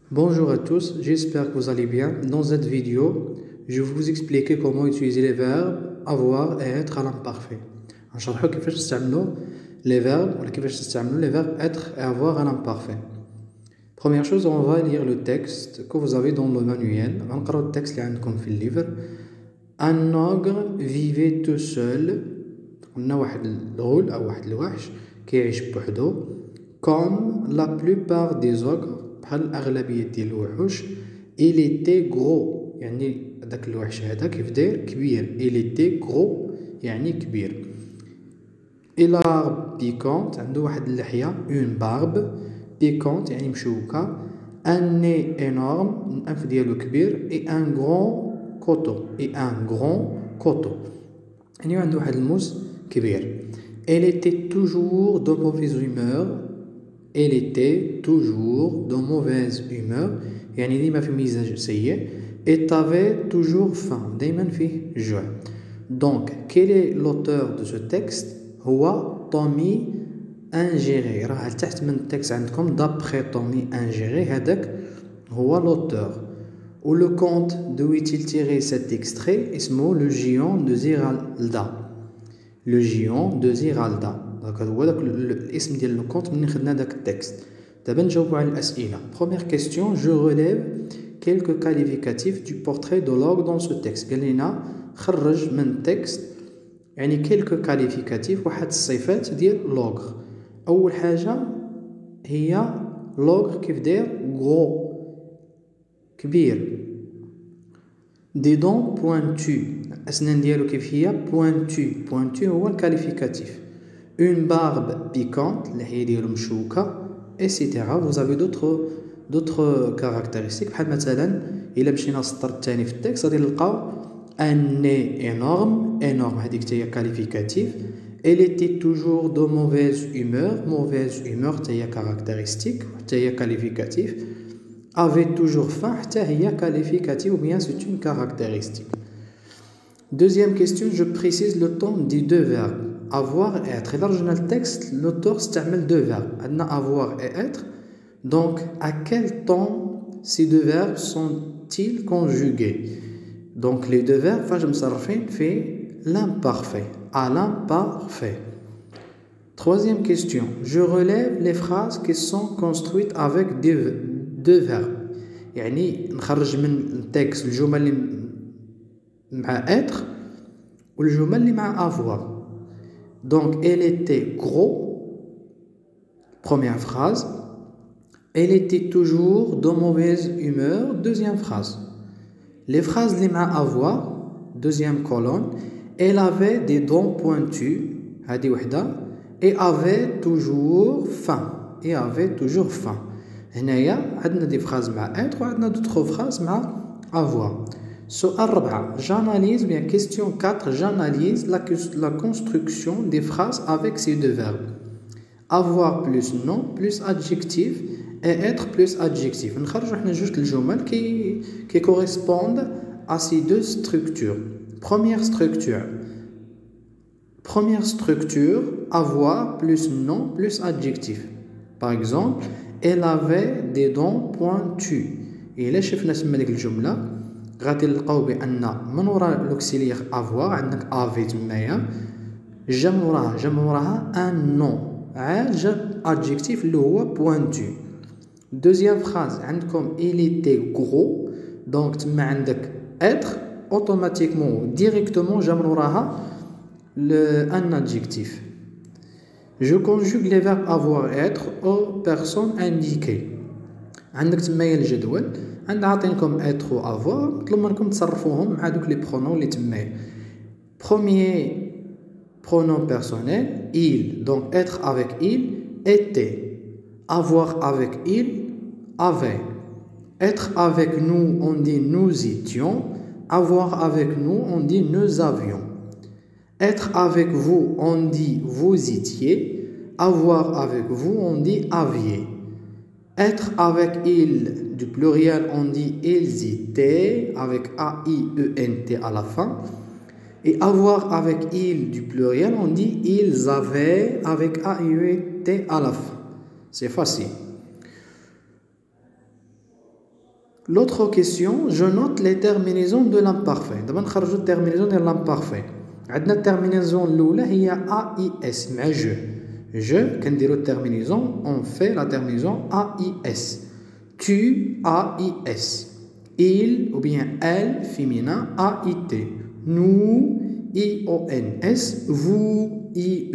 Bonjour à tous, j'espère que vous allez bien. Dans cette vidéo, je vais vous expliquer comment utiliser les verbes avoir et être à l'imparfait. نشرحوا كيفاش نستعملوا les verbes ولا كيفاش نستعملوا les verbes être et avoir à l'imparfait. Première chose, on va lire le texte que vous avez dans le manuel. غنقراو التكست اللي عندكم في الليفر. Un ogre vivait tout seul. قلنا واحد الغول او واحد الوحش كيعيش بوحدو. Comme la plupart des ogres, بحال الأغلبية ديال الوحوش. Il était gros, يعني داك الوحش هذا كيف داير كبير. Il était gros يعني كبير. Il a barbe piquante, عنده واحد اللحية une barbe piquante يعني مشوكة. Un nez énorme, الأنف ديالو كبير. Et un grand coteau يعني عنده واحد الموس كبير. Elle était toujours de mauvaise humeur. Elle était toujours de mauvaise humeur يعني ديما في مزاج سيء. Et t'avais toujours faim دايما فيه جوع. Donc quel est l'auteur de ce texte؟ هو تومي انجيري. راه تحت من التكست عندكم d'après تومي انجيري هذاك هو l'auteur. Ou le conte d'où est-il tiré cet extrait اسمه Le Géant de Ziralda. Le Géant de Ziralda. داك هو داك الاسم ديال لو كونت منين خدنا داك التكست. دابا نجاوبوا على الاسئله. Première question, je relève quelques qualificatifs du portrait de l'ogre dans ce texte. قال لنا خرج من التكست يعني quelques qualificatifs واحد الصفات ديال l'ogre. اول حاجه هي l'ogre كيف داير gros كبير. des dents pointues الاسنان ديالو كيف هي pointu هو الكاليفيكاتيف. une barbe piquante اللحية ديالو مشوكة etc. vous avez d'autres caractéristiques بحال مثلا إلا مشينا للسطر الثاني في التكست غادي نلقاو un nez énorme هذيك حتى هي كاليفيكاتيف. elle était toujours de mauvaise humeur حتى هي caractéristique حتى هي كاليفيكاتيف. avait toujours faim حتى هي qualificatif ou bien c'est une caractéristique. Deuxième question, je précise le temps des deux verbes avoir et être. إذا رجعنا للتكست l'auteur استعمل deux verbes. عندنا avoir et être. Donc à quel temps ces deux verbes sont-ils conjugués? Donc les deux verbes فاش مصرفين في l'imparfait à l'imparfait. Troisième question, je relève les phrases qui sont construites avec deux verbes. يعني نخرج من التكست الجمل اللي مع être والجمل اللي مع avoir. Donc elle était gros, première phrase. Elle était toujours de mauvaise humeur, deuxième phrase. Les phrases اللي مع avoir, deuxième colonne. Elle avait des dents pointues, هذه وحده. Et avait toujours faim. هنايا عندنا دي فراز مع être وعندنا d'autres phrases مع avoir. سؤال 4. J'analyse bien question 4. J'analyse la construction des phrases avec ces deux verbes. Avoir plus nom plus adjectif et être plus adjectif. نخرجوا حنا جوج الجمل qui correspondent à ces deux structures. Première structure avoir plus nom plus adjectif. Par exemple, elle avait des dents pointues. إلا شفنا تما ديك الجملة غادي نلقاو بأن من وراء لوكسيليير avoir عندك افي تمايا جا من وراها ان نون عاد جا adjectif اللي هو pointu. Deuxième phrase عندكم il était gros donc تما عندك être automatiquement directement جا من وراها un adjectif. Je conjugue les verbes avoir et être aux personnes indiquées. عندك تمايا الجدول عندنا عاطينكم être و avoir نطلب منكم تصرفوهم مع دوك لي برونون اللي تمايا. Premier pronom personnel il, donc être avec il était. Avoir avec il avait. Être avec nous on dit nous étions. Avoir avec nous on dit nous avions. Être avec vous on dit vous étiez. Avoir avec vous on dit aviez. Être avec il du pluriel on dit ils étaient avec A-I-E-N-T à la fin. Et avoir avec il du pluriel on dit ils avaient avec A-I-E-N-T à la fin. C'est facile. L'autre question, je note les terminaisons de l'imparfait. D'abord, on va terminaison de l'imparfait. عندنا الترمينيزون الأولى هي AIS مع je. Je, كنديرو terminaison, on fait la terminaison AIS. Tu, AIS. Il ou bien elle, féminin, AIT. Nous, IONS. Vous, IE.